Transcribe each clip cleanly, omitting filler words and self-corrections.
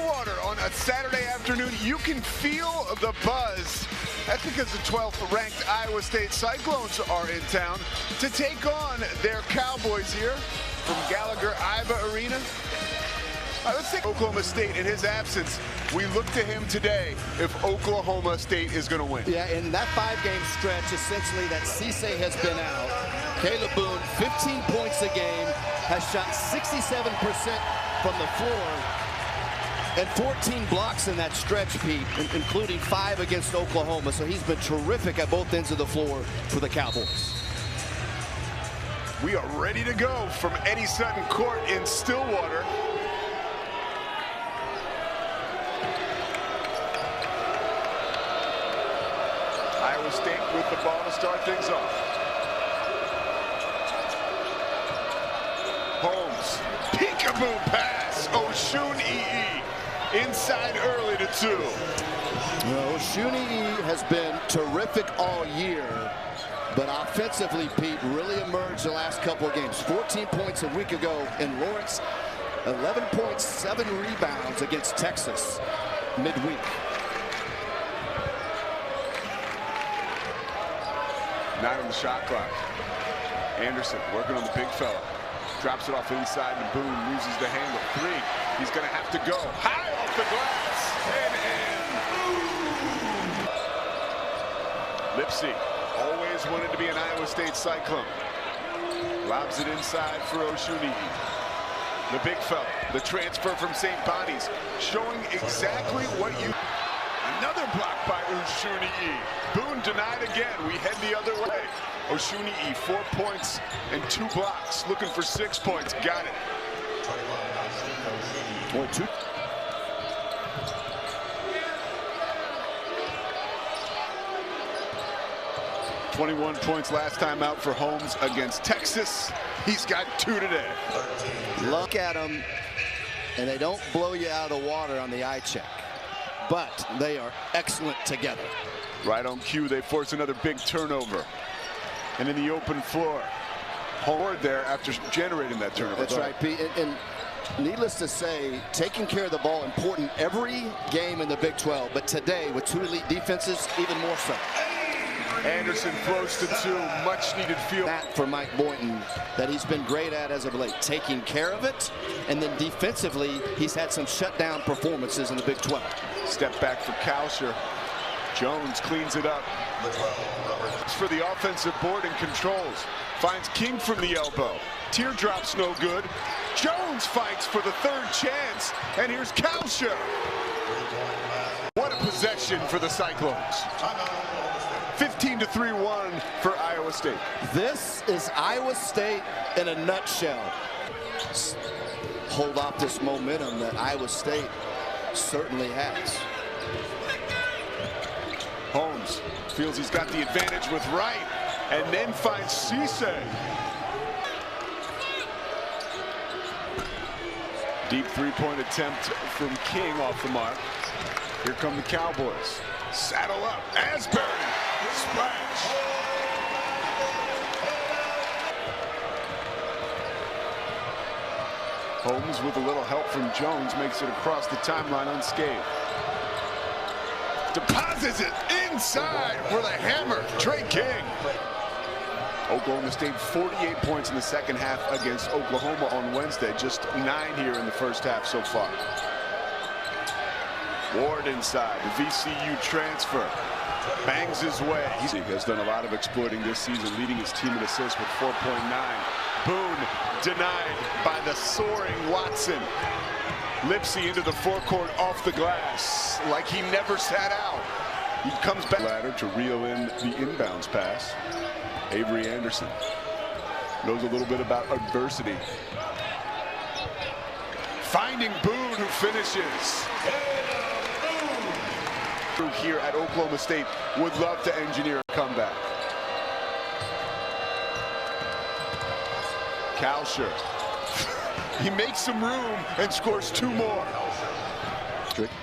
Stillwater on a Saturday afternoon. You can feel the buzz. That's because the 12th ranked Iowa State Cyclones are in town to take on their Cowboys here from Gallagher-Iba Arena. Let's take Oklahoma State in his absence. We look to him today if Oklahoma State is going to win. Yeah, in that 5-game stretch, essentially, that Cisse has been out. Caleb Boone, 15 points a game, has shot 67% from the floor, and 14 blocks in that stretch, Pete, including 5 against Oklahoma. So he's been terrific at both ends of the floor for the Cowboys. We are ready to go from Eddie Sutton Court in Stillwater. Iowa State with the ball to start things off. Holmes, peekaboo pass. Osun Ii inside early to 2. Well, Osun Ii has been terrific all year, but offensively, Pete, really emerged the last couple of games. 14 points a week ago in Lawrence, 11 points, 7 rebounds against Texas midweek. 9 on the shot clock. Anderson working on the big fella. Drops it off inside and Boone loses the handle. 3. He's going to have to go. High off the glass and in. Lipsey always wanted to be an Iowa State Cyclone. Lobs it inside for Osun Ii. The big fella, the transfer from St. Bonnie's, showing exactly what you... Another block by Osun Ii. Boone denied again. We head the other way. Osun Ii, 4 points and 2 blocks. Looking for 6 points. Got it. 2. .21 points last time out for Holmes against Texas. He's got 2 today. Look at them, and they don't blow you out of the water on the eye check, but they are excellent together. Right on cue, they force another big turnover. And in the open floor, Howard there after generating that turnover. That's right, Pete. And needless to say, taking care of the ball important every game in the Big 12, but today with 2 elite defenses, even more so. Anderson flows to 2, much needed field. That for Mike Boynton that he's been great at as of late, taking care of it, and then defensively, he's had some shutdown performances in the Big 12. Step back for Kalsher. Jones cleans it up. For the offensive board and controls. Finds King from the elbow. Teardrop's no good. Jones fights for the 3rd chance. And here's Kalsher. What a possession for the Cyclones. 15-3-1 for Iowa State. This is Iowa State in a nutshell. Hold off this momentum that Iowa State certainly has. Holmes feels he's got the advantage with Wright, and then finds Cisse. Deep 3-point attempt from King off the mark. Here come the Cowboys. Saddle up, Asbury, splash. Holmes with a little help from Jones makes it across the timeline unscathed. Deposits it inside with a hammer. Trey King. Oklahoma State 48 points in the second half against Oklahoma on Wednesday. Just 9 here in the first half so far. Ward inside. The VCU transfer. Bangs his way. He has done a lot of exploiting this season, leading his team in assists with 4.9. Boone denied by the soaring Watson. Lipsey into the forecourt off the glass like he never sat out. He comes back. Ladder to reel in the inbounds pass. Avery Anderson knows a little bit about adversity. Finding Boone, who finishes. Here at Oklahoma State would love to engineer a comeback. Kalsher. He makes some room and scores 2 more.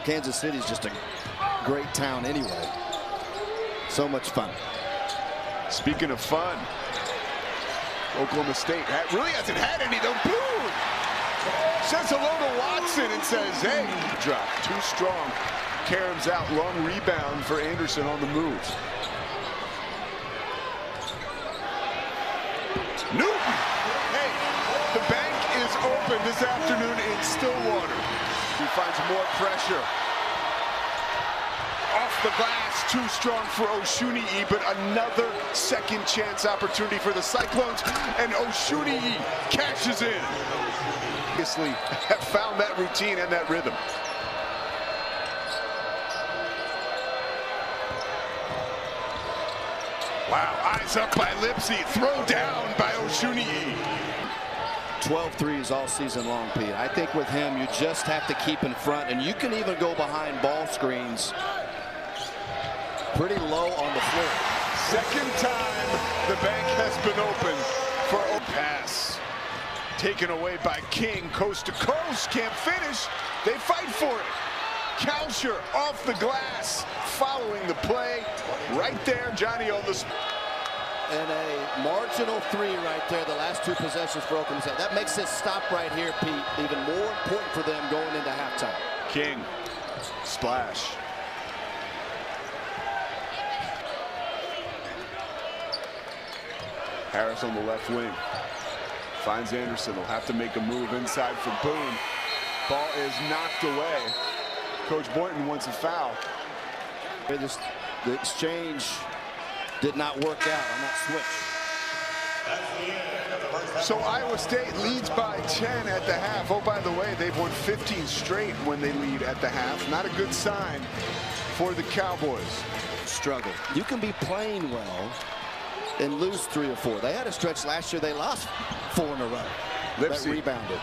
Kansas City is just a great town anyway. So much fun. Speaking of fun, Oklahoma State really hasn't had any though. Boone Says hello to Watson and says, hey, drop, too strong. Karam's out, long rebound for Anderson on the move. Newton, hey, the bank is open this afternoon in Stillwater. He finds more pressure. Off the glass, too strong for Osunniyi, but another second chance opportunity for the Cyclones, and Osunniyi cashes in. Obviously, have found that routine and that rhythm. Wow, eyes up by Lipsey, throw down by Osunniyi. 12 threes all season long, Pete. I think with him, you just have to keep in front, and you can even go behind ball screens pretty low on the floor. Second time the bank has been open for a pass. Taken away by King, coast to coast, can't finish. They fight for it. Kalsher off the glass, following the play. Right there, Johnny on the spot. And a marginal three right there, the last two possessions for Oklahoma State. That makes this stop right here, Pete, even more important for them going into halftime. King, splash. Harris on the left wing. Finds Anderson. He'll have to make a move inside for Boone. Ball is knocked away. Coach Boynton wants a foul. The exchange did not work out on that switch. So Iowa State leads by 10 at the half. Oh, by the way, they've won 15 straight when they lead at the half. Not a good sign for the Cowboys. Struggle. You can be playing well and lose 3 or 4. They had a stretch last year. They lost 4 in a row. Lipsey that rebounded.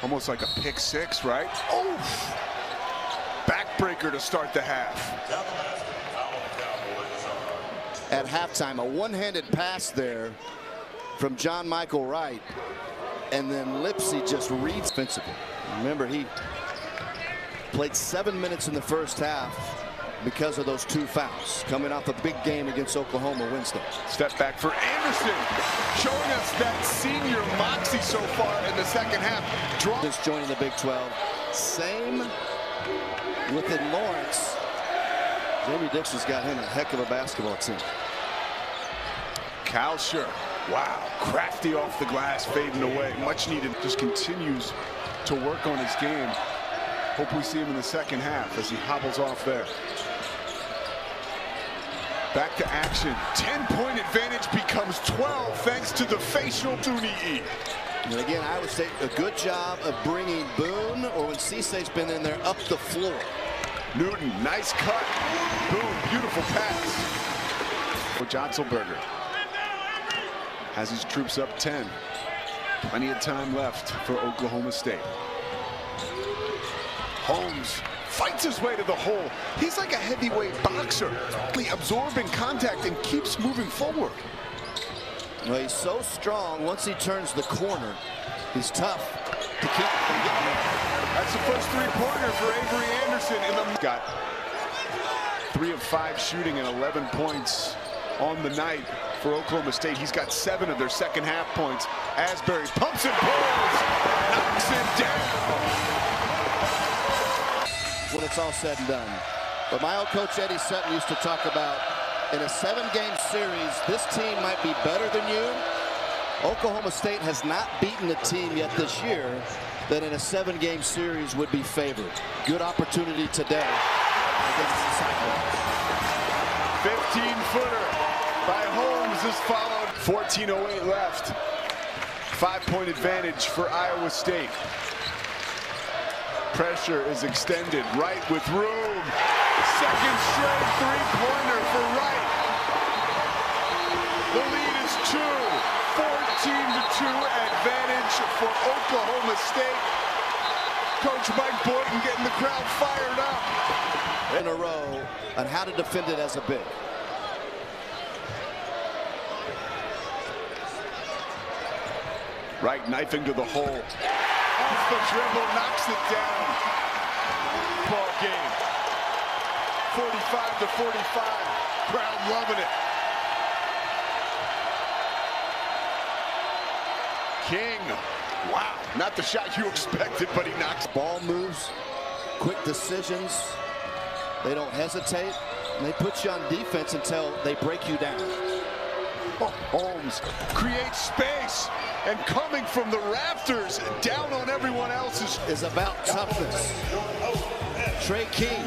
Almost like a pick six, right? Oh! Backbreaker to start the half. At halftime, a one-handed pass there from John Michael Wright, and then Lipsey just reads defensively. Remember, he played 7 minutes in the first half because of those 2 fouls, coming off a big game against Oklahoma Wednesday. Step back for Anderson, showing us that senior moxie so far in the second half. Just joining the Big 12. Same within Lawrence. Jamie Dixon's got him a heck of a basketball team. Kalsher, wow, crafty off the glass, fading away. Much needed, just continues to work on his game. Hope we see him in the second half as he hobbles off there. Back to action. 10-point advantage becomes 12 thanks to the facial Osunniyi. And again, Iowa State, a good job of bringing Boone, or when Cisse's been in there, up the floor. Newton, nice cut. Boone, beautiful pass. Johnselberger has his troops up 10. Plenty of time left for Oklahoma State. Holmes fights his way to the hole. He's like a heavyweight boxer, absorbing contact and keeps moving forward. Well, he's so strong. Once he turns the corner, he's tough to keep from getting there. That's the first three-pointer for Avery Anderson. Got 3 of 5 shooting and 11 points on the night for Oklahoma State. He's got 7 of their second half points. Asbury pumps and pulls, knocks it down. When it's all said and done. But my old coach Eddie Sutton used to talk about, in a 7-game series, this team might be better than you. Oklahoma State has not beaten a team yet this year that in a 7-game series would be favored. Good opportunity today against the Cyclones. 15-footer by Holmes is followed. 14:08 left. 5-point advantage for Iowa State. Pressure is extended. Wright with room. Second straight three-pointer for Wright. The lead is 2. 14-2 advantage for Oklahoma State. Coach Mike Boynton getting the crowd fired up. In a row on how to defend it as a big. Wright knifing to the hole. Off the dribble, knocks it down. Ball game. 45-45. Crowd loving it. King Wow, not the shot you expected, but he knocks. Ball moves, quick decisions. They don't hesitate. And they put you on defense until they break you down. Holmes creates space, and coming from the rafters, down on everyone else's. Is about toughness. Trey King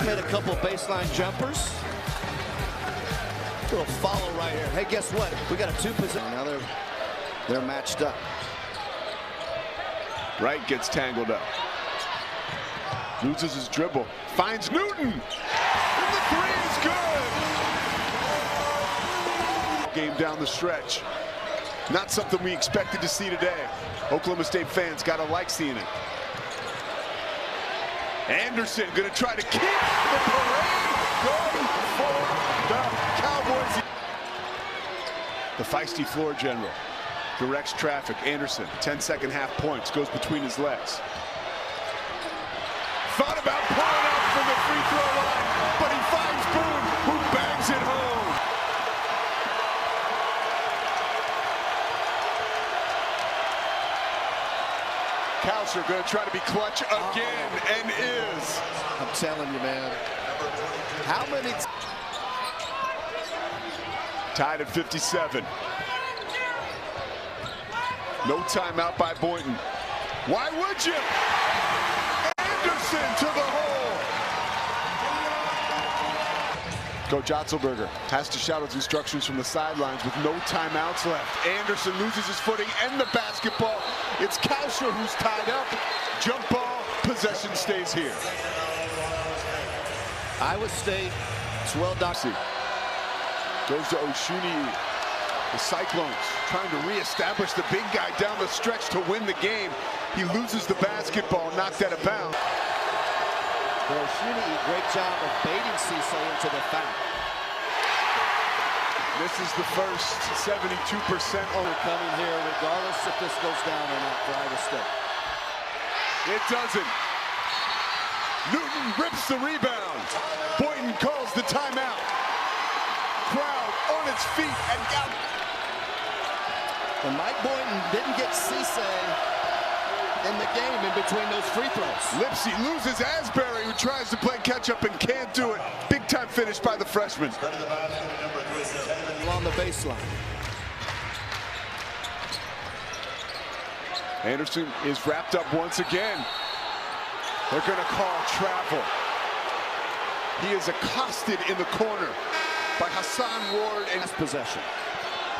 made a couple baseline jumpers. Little follow right here. Hey, guess what? We got a two position. Now they're matched up. Wright gets tangled up. Loses his dribble. Finds Newton. And the three is good. Game down the stretch. Not something we expected to see today. Oklahoma State fans gotta like seeing it. Anderson gonna try to keep the parade going for the Cowboys. The feisty floor general directs traffic. Anderson, 10-second half points, goes between his legs. Thought about pulling out from the free throw line, but he finds Boone, who bangs it home. Kalsher going to try to be clutch again, and is. I'm telling you, man. How many? Tied at 57. No timeout by Boynton. Why would you? Anderson to the hole. Coach Otzelberger has to shout out instructions from the sidelines with no timeouts left. Anderson loses his footing and the basketball. It's Kalsher who's tied up. Jump ball, possession stays here. Iowa State, it's well done. Goes to Oshuni. The Cyclones trying to reestablish the big guy down the stretch to win the game. He loses the basketball, knocked out of bounds. Oshuni, great job of baiting Cisse into the foul. This is the first 72% coming here, regardless if this goes down or not for Iowa State. It doesn't. Newton rips the rebound. Boynton calls the timeout. Crowd on its feet and out. And Mike Boynton didn't get Cisse in the game in between those free throws. Lipsey loses Asbury, who tries to play catch-up and can't do it. Big-time finish by the freshman. On the baseline. Anderson is wrapped up once again. They're going to call travel. He is accosted in the corner by Hassan Ward. And possession.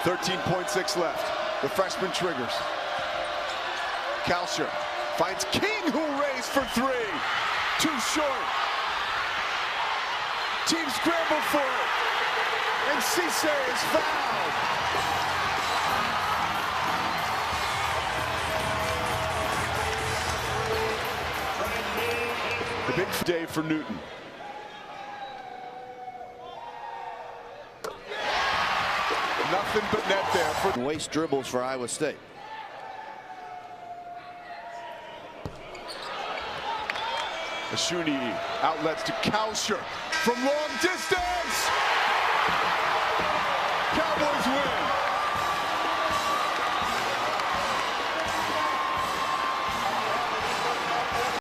13.6 left. The freshman triggers. Kalsher finds King, who raised for three. Too short. Team scramble for it. And Cisse is fouled. The big day for Newton. Nothing but net there for waste dribbles for Iowa State. Oshuni outlets to Kalsher from long distance.